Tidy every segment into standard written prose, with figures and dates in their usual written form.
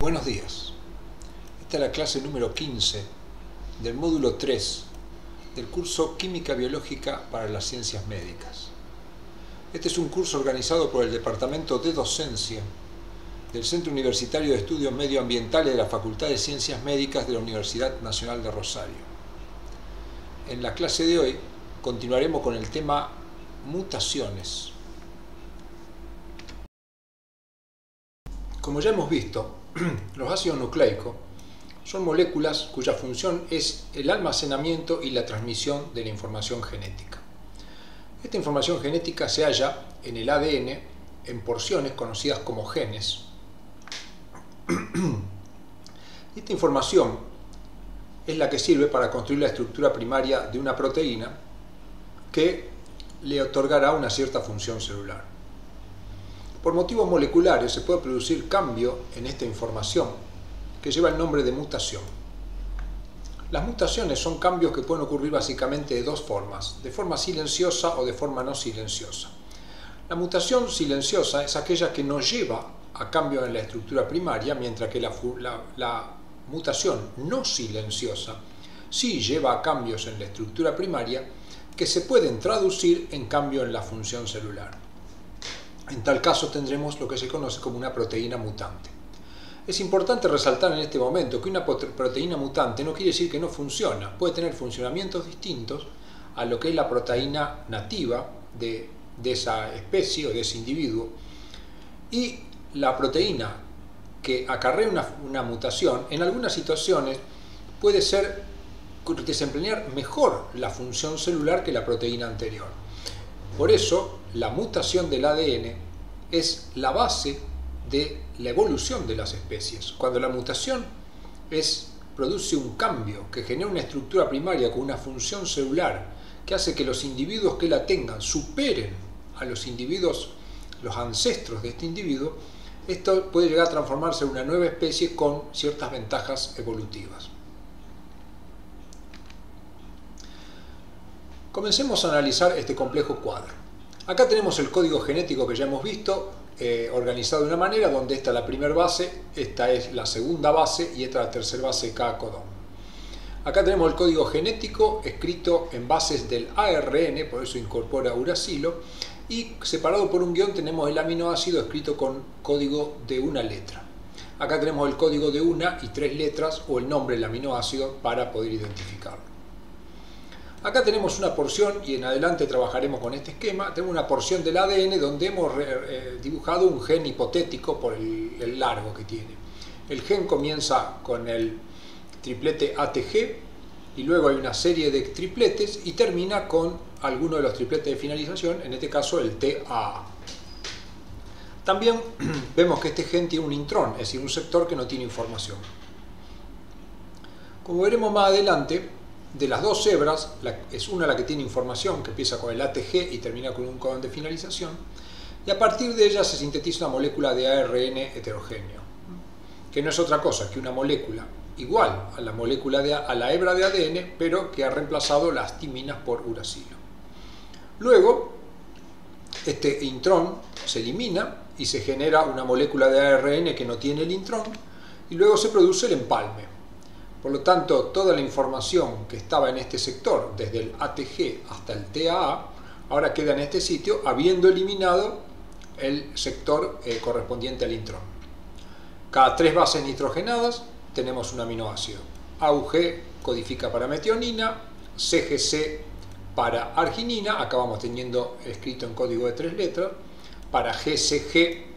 Buenos días. Esta es la clase número 15 del módulo 3 del curso Química Biológica para las Ciencias Médicas. Este es un curso organizado por el Departamento de Docencia del Centro Universitario de Estudios Medioambientales de la Facultad de Ciencias Médicas de la Universidad Nacional de Rosario. En la clase de hoy continuaremos con el tema mutaciones. Como ya hemos visto, los ácidos nucleicos son moléculas cuya función es el almacenamiento y la transmisión de la información genética. Esta información genética se halla en el ADN en porciones conocidas como genes. Esta información es la que sirve para construir la estructura primaria de una proteína que le otorgará una cierta función celular. Por motivos moleculares se puede producir cambio en esta información, que lleva el nombre de mutación. Las mutaciones son cambios que pueden ocurrir básicamente de dos formas, de forma silenciosa o de forma no silenciosa. La mutación silenciosa es aquella que no lleva a cambios en la estructura primaria, mientras que la mutación no silenciosa sí lleva a cambios en la estructura primaria que se pueden traducir en cambio en la función celular. En tal caso tendremos lo que se conoce como una proteína mutante. Es importante resaltar en este momento que una proteína mutante no quiere decir que no funciona, puede tener funcionamientos distintos a lo que es la proteína nativa de esa especie o de ese individuo, y la proteína que acarrea una mutación en algunas situaciones puede desempeñar mejor la función celular que la proteína anterior. Por eso, la mutación del ADN es la base de la evolución de las especies. Cuando la mutación produce un cambio que genera una estructura primaria con una función celular que hace que los individuos que la tengan superen a los individuos, los ancestros de este individuo, esto puede llegar a transformarse en una nueva especie con ciertas ventajas evolutivas. Comencemos a analizar este complejo cuadro. Acá tenemos el código genético que ya hemos visto, organizado de una manera donde esta es la primera base, esta es la segunda base y esta es la tercera base de cada codón. Acá tenemos el código genético escrito en bases del ARN, por eso incorpora uracilo, y separado por un guión tenemos el aminoácido escrito con código de una letra. Acá tenemos el código de una y tres letras o el nombre del aminoácido para poder identificarlo. Acá tenemos una porción, y en adelante trabajaremos con este esquema, tenemos una porción del ADN donde hemos dibujado un gen hipotético por el largo que tiene. El gen comienza con el triplete ATG, y luego hay una serie de tripletes, y termina con alguno de los tripletes de finalización, en este caso el TAA. También vemos que este gen tiene un intrón, es decir, un sector que no tiene información. Como veremos más adelante, de las dos hebras, es una la que tiene información, que empieza con el ATG y termina con un codón de finalización, y a partir de ella se sintetiza una molécula de ARN heterogéneo, que no es otra cosa que una molécula igual a la hebra de ADN, pero que ha reemplazado las timinas por uracilo. Luego, este intrón se elimina y se genera una molécula de ARN que no tiene el intrón, y luego se produce el empalme. Por lo tanto, toda la información que estaba en este sector, desde el ATG hasta el TAA, ahora queda en este sitio, habiendo eliminado el sector correspondiente al intrón. Cada tres bases nitrogenadas tenemos un aminoácido. AUG codifica para metionina, CGC para arginina, acá vamos teniendo escrito en código de tres letras, para GCG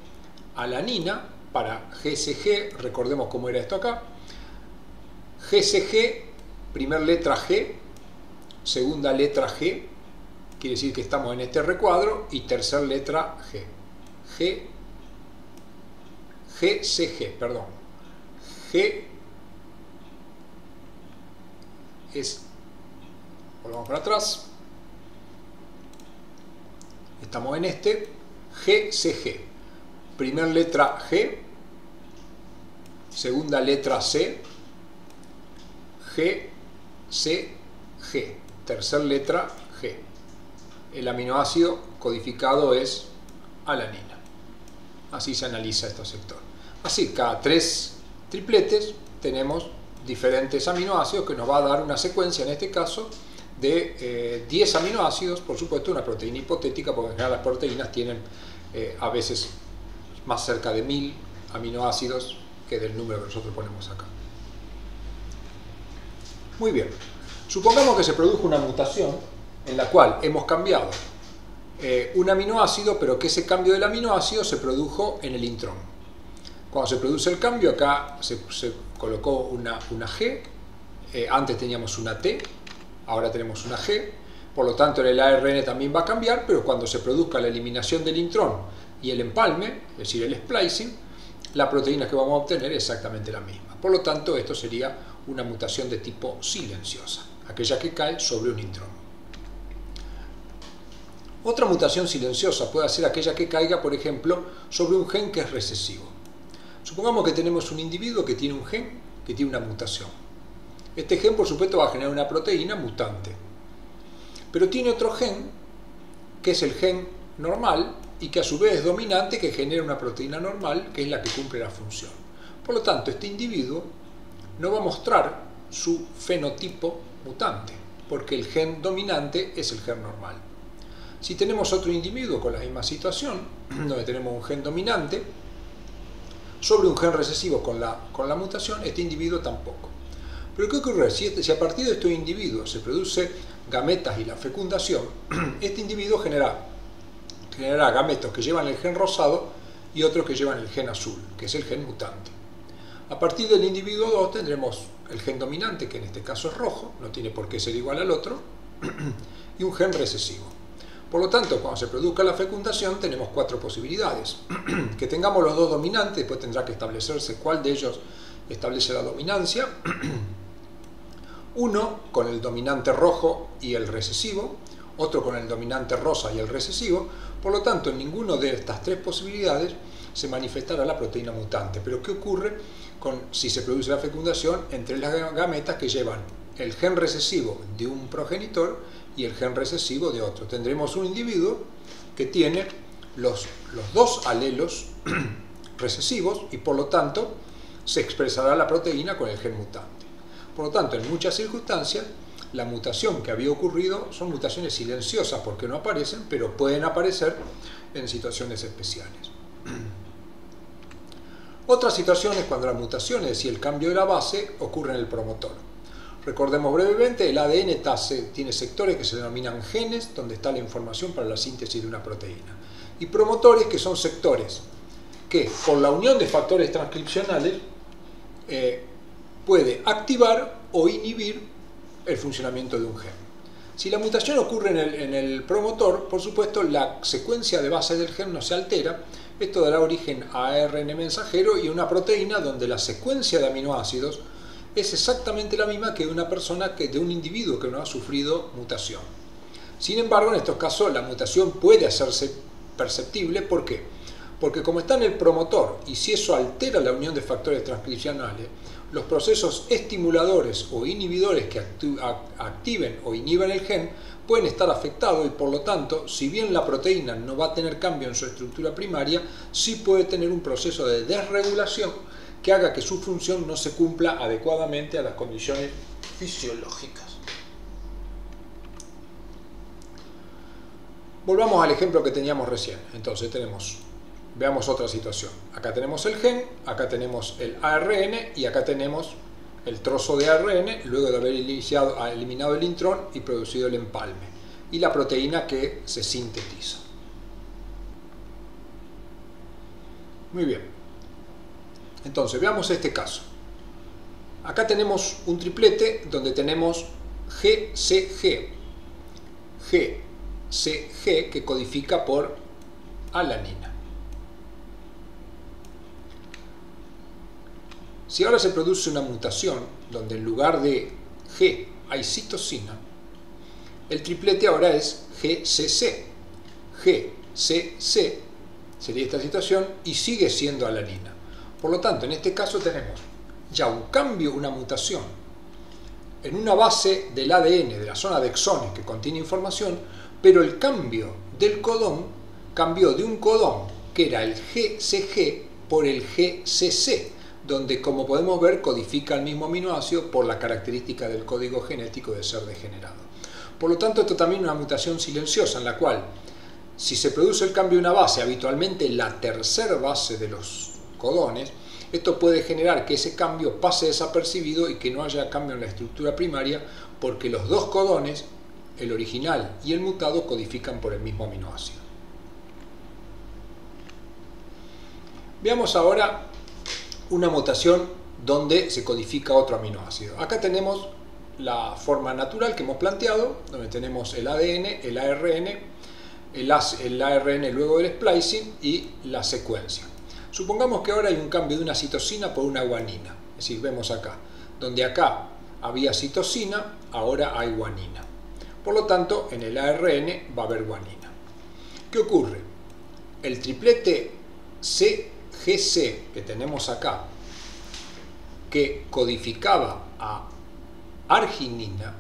alanina, para GCG, recordemos cómo era esto acá, GCG, primer letra G, segunda letra G, quiere decir que estamos en este recuadro, y tercer letra G. GCG, perdón. G volvamos para atrás, estamos en este, GCG, primer letra G, segunda letra C, G, C, G, tercer letra G. El aminoácido codificado es alanina. Así se analiza este sector. Así, cada tres tripletes tenemos diferentes aminoácidos que nos va a dar una secuencia, en este caso, de 10 aminoácidos, por supuesto una proteína hipotética, porque en general las proteínas tienen a veces más cerca de 1000 aminoácidos que del número que nosotros ponemos acá. Muy bien, supongamos que se produjo una mutación en la cual hemos cambiado un aminoácido, pero que ese cambio del aminoácido se produjo en el intrón. Cuando se produce el cambio, acá se colocó una G, antes teníamos una T, ahora tenemos una G, por lo tanto el ARN también va a cambiar, pero cuando se produzca la eliminación del intrón y el empalme, es decir, el splicing, la proteína que vamos a obtener es exactamente la misma. Por lo tanto, esto sería una mutación de tipo silenciosa, aquella que cae sobre un intrón. Otra mutación silenciosa puede ser aquella que caiga, por ejemplo, sobre un gen que es recesivo. Supongamos que tenemos un individuo que tiene un gen que tiene una mutación. Este gen, por supuesto, va a generar una proteína mutante. Pero tiene otro gen, que es el gen normal, y que a su vez es dominante, que genera una proteína normal, que es la que cumple la función. Por lo tanto, este individuo no va a mostrar su fenotipo mutante, porque el gen dominante es el gen normal. Si tenemos otro individuo con la misma situación, donde tenemos un gen dominante, sobre un gen recesivo con la mutación, este individuo tampoco. Pero ¿qué ocurre? Si a partir de estos individuos se produce gametas y la fecundación, este individuo generará gametos que llevan el gen rosado y otros que llevan el gen azul, que es el gen mutante. A partir del individuo 2 tendremos el gen dominante, que en este caso es rojo, no tiene por qué ser igual al otro, y un gen recesivo. Por lo tanto, cuando se produzca la fecundación tenemos 4 posibilidades. Que tengamos los dos dominantes, después tendrá que establecerse cuál de ellos establece la dominancia. Uno con el dominante rojo y el recesivo, otro con el dominante rosa y el recesivo. Por lo tanto, en ninguna de estas 3 posibilidades se manifestará la proteína mutante. Pero ¿qué ocurre si se produce la fecundación entre las gametas que llevan el gen recesivo de un progenitor y el gen recesivo de otro? Tendremos un individuo que tiene los dos alelos recesivos y por lo tanto se expresará la proteína con el gen mutante. Por lo tanto, en muchas circunstancias, la mutación que había ocurrido son mutaciones silenciosas porque no aparecen, pero pueden aparecer en situaciones especiales. Otra situación es cuando la mutación, es decir, el cambio de la base, ocurre en el promotor. Recordemos brevemente, el ADN tiene sectores que se denominan genes, donde está la información para la síntesis de una proteína. Y promotores, que son sectores que, por la unión de factores transcripcionales, puede activar o inhibir el funcionamiento de un gen. Si la mutación ocurre en el promotor, por supuesto, la secuencia de base del gen no se altera. Esto dará origen a ARN mensajero y una proteína donde la secuencia de aminoácidos es exactamente la misma que de una persona, de un individuo que no ha sufrido mutación. Sin embargo, en estos casos la mutación puede hacerse perceptible. ¿Por qué? Porque como está en el promotor y si eso altera la unión de factores transcripcionales, los procesos estimuladores o inhibidores que activen o inhiban el gen pueden estar afectados y por lo tanto, si bien la proteína no va a tener cambio en su estructura primaria, sí puede tener un proceso de desregulación que haga que su función no se cumpla adecuadamente a las condiciones fisiológicas. Volvamos al ejemplo que teníamos recién. Entonces veamos otra situación. Acá tenemos el gen, acá tenemos el ARN y acá tenemos el trozo de ARN luego de haber eliminado el intrón y producido el empalme y la proteína que se sintetiza. Muy bien. Entonces, veamos este caso. Acá tenemos un triplete donde tenemos GCG. GCG que codifica por alanina. Si ahora se produce una mutación donde en lugar de G hay citosina, el triplete ahora es GCC. GCC sería esta situación y sigue siendo alanina. Por lo tanto, en este caso tenemos ya un cambio, una mutación en una base del ADN, de la zona de exones que contiene información, pero el cambio del codón cambió de un codón que era el GCG por el GCC. donde, como podemos ver, codifica el mismo aminoácido por la característica del código genético de ser degenerado. Por lo tanto, esto también es una mutación silenciosa, en la cual, si se produce el cambio de una base, habitualmente la tercera base de los codones, esto puede generar que ese cambio pase desapercibido y que no haya cambio en la estructura primaria, porque los dos codones, el original y el mutado, codifican por el mismo aminoácido. Veamos ahora una mutación donde se codifica otro aminoácido. Acá tenemos la forma natural que hemos planteado, donde tenemos el ADN, el ARN, el ARN luego del splicing y la secuencia. Supongamos que ahora hay un cambio de una citosina por una guanina. Es decir, vemos acá, donde acá había citosina, ahora hay guanina. Por lo tanto, en el ARN va a haber guanina. ¿Qué ocurre? El triplete CGC que tenemos acá, que codificaba a arginina,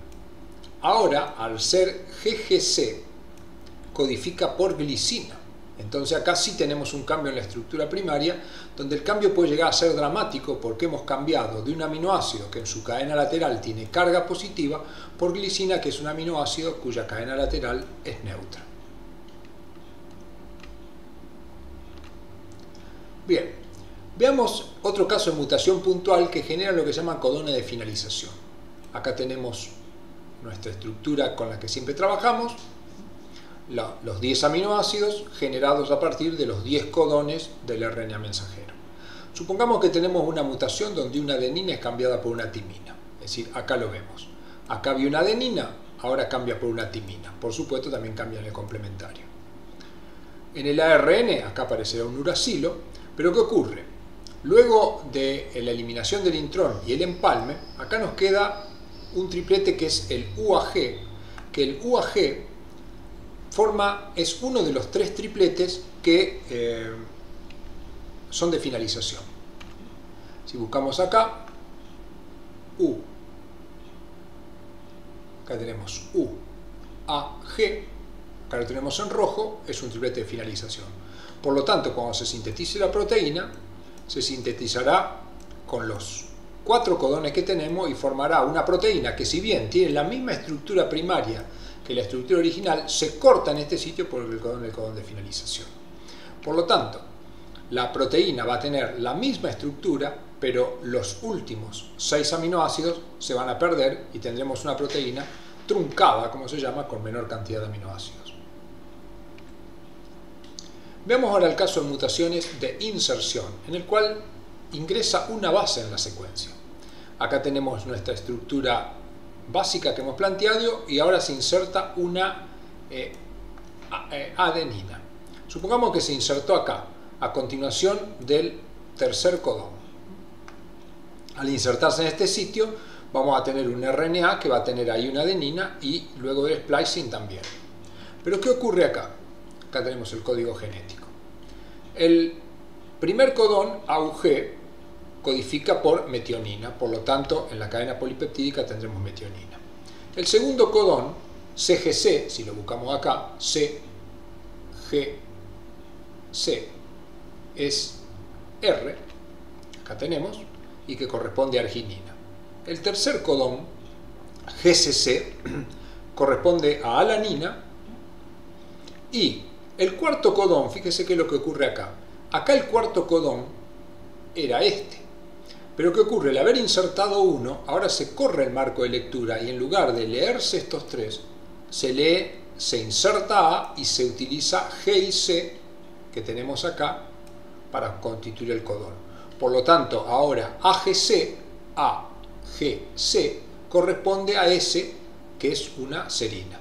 ahora al ser GGC codifica por glicina. Entonces acá sí tenemos un cambio en la estructura primaria, donde el cambio puede llegar a ser dramático porque hemos cambiado de un aminoácido que en su cadena lateral tiene carga positiva por glicina, que es un aminoácido cuya cadena lateral es neutra. Bien, veamos otro caso de mutación puntual que genera lo que se llama codones de finalización. Acá tenemos nuestra estructura con la que siempre trabajamos, los 10 aminoácidos generados a partir de los 10 codones del RNA mensajero. Supongamos que tenemos una mutación donde una adenina es cambiada por una timina. Es decir, acá lo vemos. Acá había una adenina, ahora cambia por una timina. Por supuesto, también cambia en el complementario. En el ARN, acá aparecerá un uracilo, pero ¿qué ocurre? Luego de la eliminación del intrón y el empalme, acá nos queda un triplete que es el UAG, que el UAG es uno de los 3 tripletes que son de finalización. Si buscamos acá, acá tenemos UAG, acá lo tenemos en rojo, es un triplete de finalización. Por lo tanto, cuando se sintetice la proteína, se sintetizará con los 4 codones que tenemos y formará una proteína que, si bien tiene la misma estructura primaria que la estructura original, se corta en este sitio por el codón de finalización. Por lo tanto, la proteína va a tener la misma estructura, pero los últimos 6 aminoácidos se van a perder y tendremos una proteína truncada, como se llama, con menor cantidad de aminoácidos. Veamos ahora el caso de mutaciones de inserción, en el cual ingresa una base en la secuencia. Acá tenemos nuestra estructura básica que hemos planteado y ahora se inserta una adenina. Supongamos que se insertó acá, a continuación del tercer codón. Al insertarse en este sitio, vamos a tener un RNA que va a tener ahí una adenina y luego del splicing también. Pero ¿qué ocurre acá? Acá tenemos el código genético. El primer codón, AUG, codifica por metionina, por lo tanto en la cadena polipeptídica tendremos metionina. El segundo codón, CGC, si lo buscamos acá, CGC, es R, acá tenemos, y que corresponde a arginina. El tercer codón, GCC, corresponde a alanina, y el cuarto codón, fíjese qué es lo que ocurre acá. Acá el cuarto codón era este. Pero ¿qué ocurre? Al haber insertado uno, ahora se corre el marco de lectura y en lugar de leerse estos 3, se inserta A y se utiliza G y C, que tenemos acá, para constituir el codón. Por lo tanto, ahora AGC, corresponde a S, que es una serina.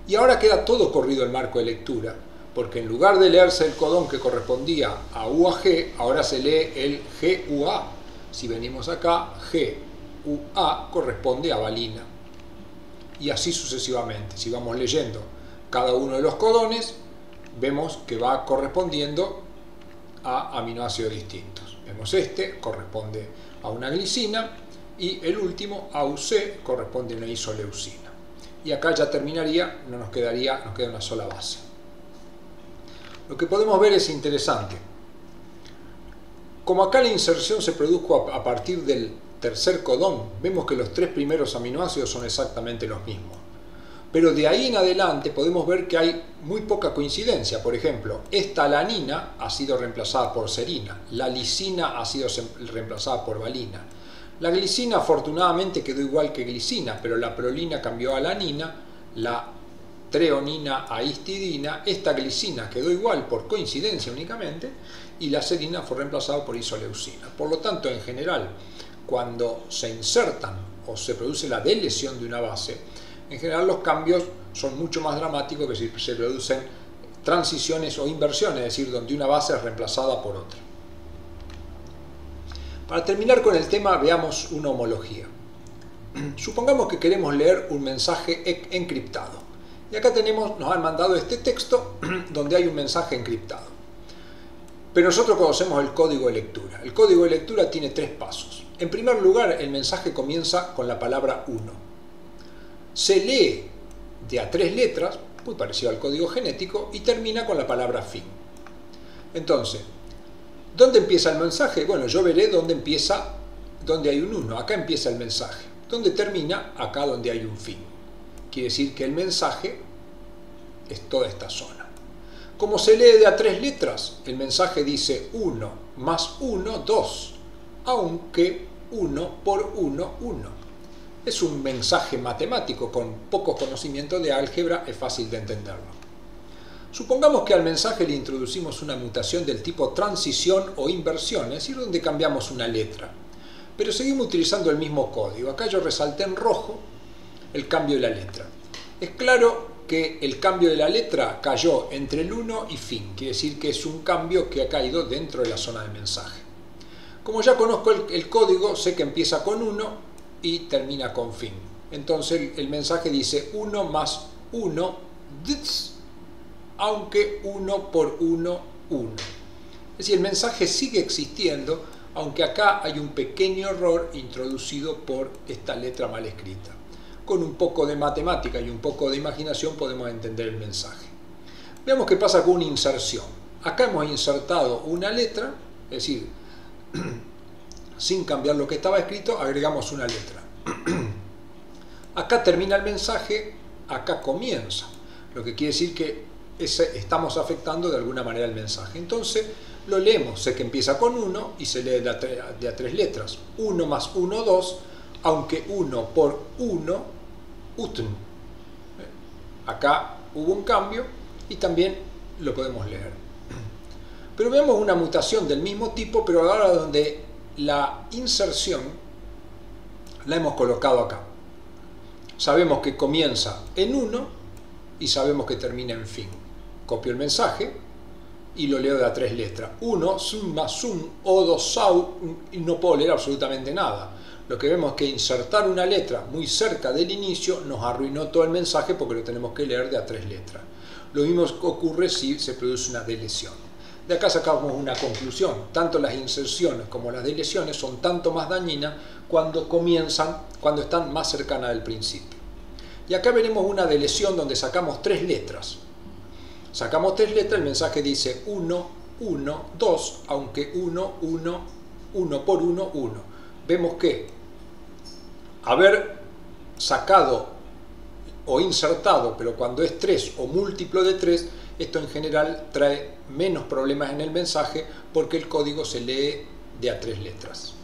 Y ahora queda todo corrido el marco de lectura, porque en lugar de leerse el codón que correspondía a UAG, ahora se lee el GUA. Si venimos acá, GUA corresponde a valina. Y así sucesivamente. Si vamos leyendo cada uno de los codones, vemos que va correspondiendo a aminoácidos distintos. Vemos este, corresponde a una glicina, y el último, AUC, corresponde a una isoleucina. Y acá ya terminaría, nos queda una sola base. Lo que podemos ver es interesante. Como acá la inserción se produjo a partir del tercer codón, vemos que los 3 primeros aminoácidos son exactamente los mismos. Pero de ahí en adelante podemos ver que hay muy poca coincidencia. Por ejemplo, esta alanina ha sido reemplazada por serina, la lisina ha sido reemplazada por valina. La glicina afortunadamente quedó igual que glicina, pero la prolina cambió a alanina, la treonina a histidina, esta glicina quedó igual por coincidencia únicamente, y la serina fue reemplazada por isoleucina. Por lo tanto, en general, cuando se insertan o se produce la delesión de una base, en general los cambios son mucho más dramáticos que si se producen transiciones o inversiones, es decir, donde una base es reemplazada por otra. Para terminar con el tema, veamos una homología. Supongamos que queremos leer un mensaje encriptado. Y acá nos han mandado este texto donde hay un mensaje encriptado. Pero nosotros conocemos el código de lectura. El código de lectura tiene 3 pasos. En primer lugar, el mensaje comienza con la palabra 1. Se lee de a 3 letras, muy parecido al código genético, y termina con la palabra fin. Entonces, ¿dónde empieza el mensaje? Bueno, yo veré dónde empieza, donde hay un 1. Acá empieza el mensaje. ¿Dónde termina? Acá donde hay un fin. Quiere decir que el mensaje es toda esta zona. Como se lee de a 3 letras, el mensaje dice 1 más 1, 2, aunque 1 por 1, 1. Es un mensaje matemático, con poco conocimiento de álgebra es fácil de entenderlo. Supongamos que al mensaje le introducimos una mutación del tipo transición o inversión, es decir, donde cambiamos una letra. Pero seguimos utilizando el mismo código. Acá yo resalté en rojo el cambio de la letra. Es claro que el cambio de la letra cayó entre el 1 y fin, quiere decir que es un cambio que ha caído dentro de la zona de mensaje. Como ya conozco el código, sé que empieza con 1 y termina con fin. Entonces el mensaje dice 1 más 1, aunque 1 por 1, 1. Es decir, el mensaje sigue existiendo, aunque acá hay un pequeño error introducido por esta letra mal escrita. Con un poco de matemática y un poco de imaginación podemos entender el mensaje. Veamos qué pasa con una inserción. Acá hemos insertado una letra, es decir, sin cambiar lo que estaba escrito, agregamos una letra. Acá termina el mensaje, acá comienza, lo que quiere decir que estamos afectando de alguna manera el mensaje. Entonces lo leemos, sé que empieza con 1 y se lee de a 3 letras. 1 más 1, 2, aunque 1 por 1, utn. Acá hubo un cambio y también lo podemos leer. Pero veamos una mutación del mismo tipo, pero ahora donde la inserción la hemos colocado acá. Sabemos que comienza en 1 y sabemos que termina en fin. Copio el mensaje y lo leo de a 3 letras. 1, sum más sum, o 2 sau, y no puedo leer absolutamente nada. Lo que vemos es que insertar una letra muy cerca del inicio nos arruinó todo el mensaje porque lo tenemos que leer de a 3 letras. Lo mismo ocurre si se produce una delesión. De acá sacamos una conclusión. Tanto las inserciones como las deleciones son tanto más dañinas cuando están más cercanas del principio. Y acá veremos una delesión donde sacamos 3 letras. Sacamos 3 letras, el mensaje dice 1, 1, 2, aunque 1, 1, 1 por 1, 1. Vemos que haber sacado o insertado, pero cuando es 3 o múltiplo de 3, esto en general trae menos problemas en el mensaje porque el código se lee de a 3 letras.